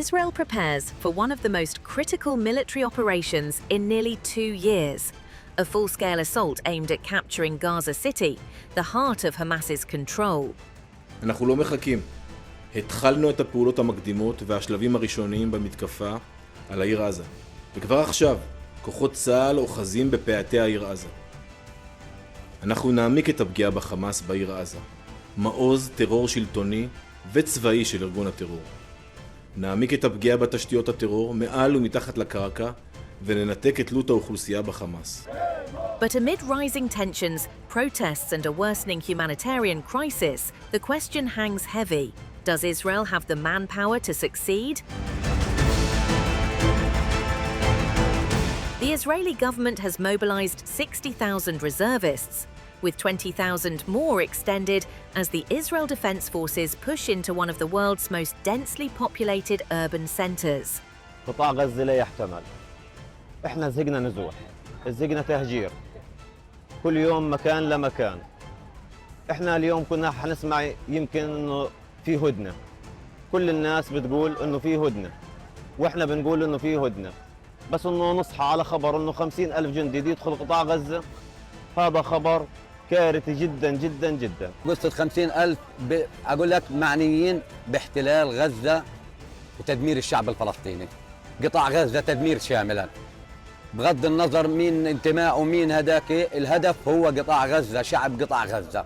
Israel prepares for one of the most critical military operations in nearly 2 years, a full-scale assault aimed at capturing Gaza City, the heart of Hamas's control. אנחנו לא מחכים. התחלנו את הפעולות המקדימות והשלבים הראשוניים במתקפה על העיר עזה. וכבר עכשיו, כוחות צה"ל אוחזים בפאתי העיר עזה. אנחנו נעמיק את הפגיעה בחמאס בעיר עזה. מעוז טרור שלטוני וצבאי של ארגון הטרור. נעמיק את הפגיעה בתשתיות הטרור מעל ומתחת לקרקע וננתק את תלות האוכלוסייה בחמאס. But amid rising tensions, protests and a worsening humanitarian crisis, the question hangs heavy. Does Israel have the manpower to succeed? The Israeli government has mobilized 60,000 reservists, with 20,000 more extended as the Israel Defense Forces push into one of the world's most densely populated urban centers. قطاع غزة لا يحتمل. احنا زهقنا نزوح، زهقنا تهجير. كل يوم مكان لمكان. احنا اليوم كنا حنسمع يمكن انه في هدنة. كل الناس بتقول انه في هدنة. واحنا بنقول انه في هدنة. بس انه نصحى على خبر انه 50,000 جندي يدخل قطاع غزة، هذا خبر كارثي جدا جدا جدا. قصة 50,000 أقول لك معنيين باحتلال غزة وتدمير الشعب الفلسطيني. قطاع غزة تدمير شاملا. بغض النظر مين انتماء ومين هداك، الهدف هو قطاع غزة، شعب قطاع غزة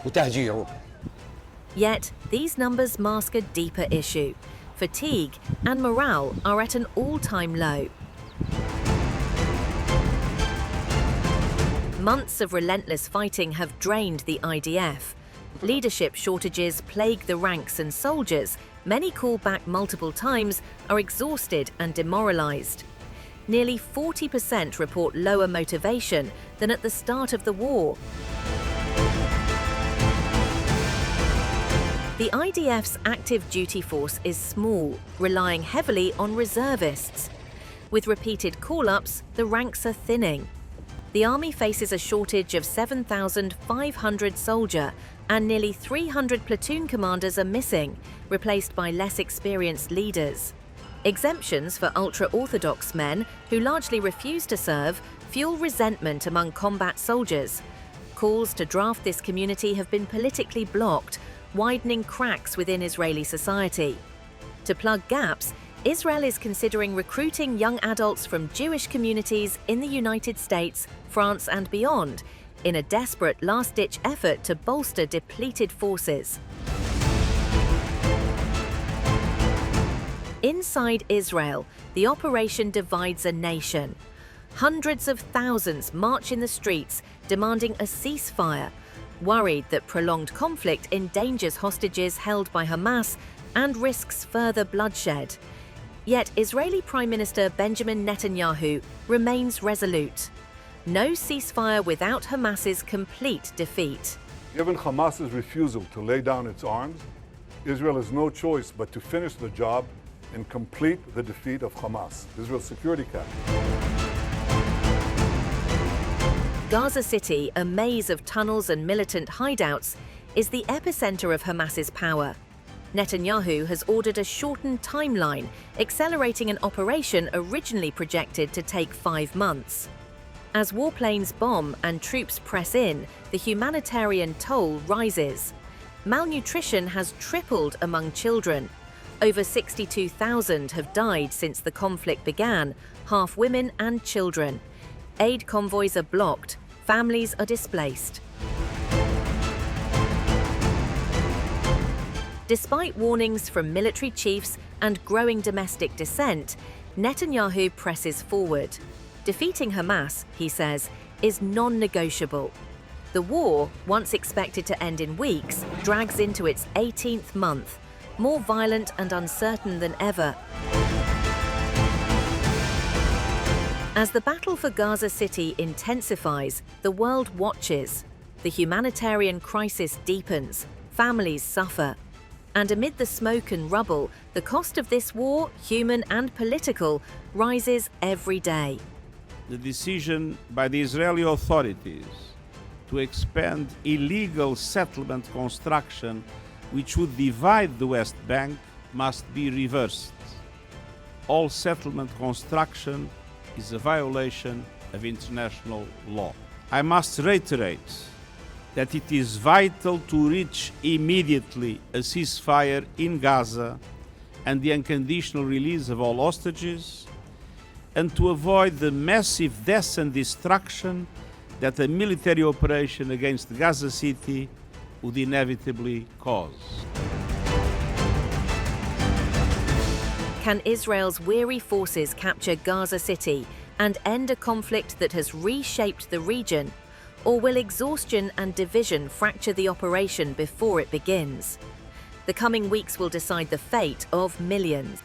وتهجيره. Yet, these numbers mask a deeper issue. Fatigue and morale are at an all-time low. Months of relentless fighting have drained the IDF. Leadership shortages plague the ranks and soldiers, many called back multiple times, are exhausted and demoralized. Nearly 40% report lower motivation than at the start of the war. The IDF's active duty force is small, relying heavily on reservists. With repeated call-ups, the ranks are thinning. The army faces a shortage of 7,500 soldiers, and nearly 300 platoon commanders are missing, replaced by less experienced leaders. Exemptions for ultra-Orthodox men, who largely refuse to serve, fuel resentment among combat soldiers. Calls to draft this community have been politically blocked, widening cracks within Israeli society. To plug gaps, Israel is considering recruiting young adults from Jewish communities in the United States, France and beyond, in a desperate last-ditch effort to bolster depleted forces. Inside Israel, the operation divides a nation. Hundreds of thousands march in the streets, demanding a ceasefire, worried that prolonged conflict endangers hostages held by Hamas and risks further bloodshed. Yet Israeli Prime Minister Benjamin Netanyahu remains resolute. No ceasefire without Hamas's complete defeat. Given Hamas's refusal to lay down its arms, Israel has no choice but to finish the job and complete the defeat of Hamas, Israel's security capital. Gaza City, a maze of tunnels and militant hideouts, is the epicenter of Hamas's power. Netanyahu has ordered a shortened timeline, accelerating an operation originally projected to take 5 months. As warplanes bomb and troops press in, the humanitarian toll rises. Malnutrition has tripled among children. Over 62,000 have died since the conflict began, half women and children. Aid convoys are blocked, families are displaced. Despite warnings from military chiefs and growing domestic dissent, Netanyahu presses forward. Defeating Hamas, he says, is non-negotiable. The war, once expected to end in weeks, drags into its 18th month, more violent and uncertain than ever. As the battle for Gaza City intensifies, the world watches. The humanitarian crisis deepens, families suffer. And amid the smoke and rubble, the cost of this war, human and political, rises every day. The decision by the Israeli authorities to expand illegal settlement construction which would divide the West Bank must be reversed. all settlement construction is a violation of international law. I must reiterate that it is vital to reach immediately a ceasefire in Gaza and the unconditional release of all hostages, and to avoid the massive deaths and destruction that a military operation against Gaza City would inevitably cause. Can Israel's weary forces capture Gaza City and end a conflict that has reshaped the region? Or will exhaustion and division fracture the operation before it begins? The coming weeks will decide the fate of millions.